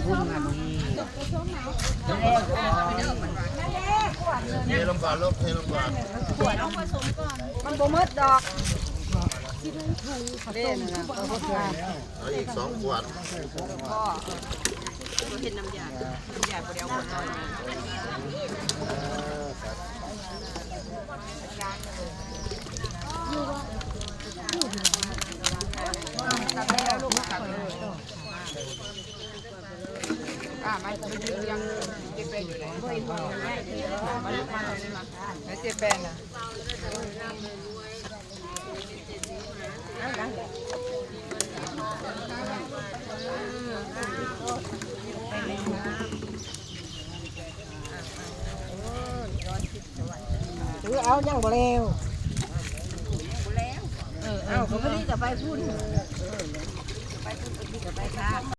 พุ่งแบบนี้เทลงก่อนลูกเทลงก่อนมันบ่มืดดอกเอาอีก2 ขวดเห็นน้ำยาบ่ได้เอาหมดตัดแล้วลูกตัดเลยมาดูยังเจ็บเป็นอยู่ไหนมาลูกมาเลยมาแล้วเจ็บเป็นอ่ะถือเอายังบ่แล้วเอาเขาไม่ได้จะไปพูด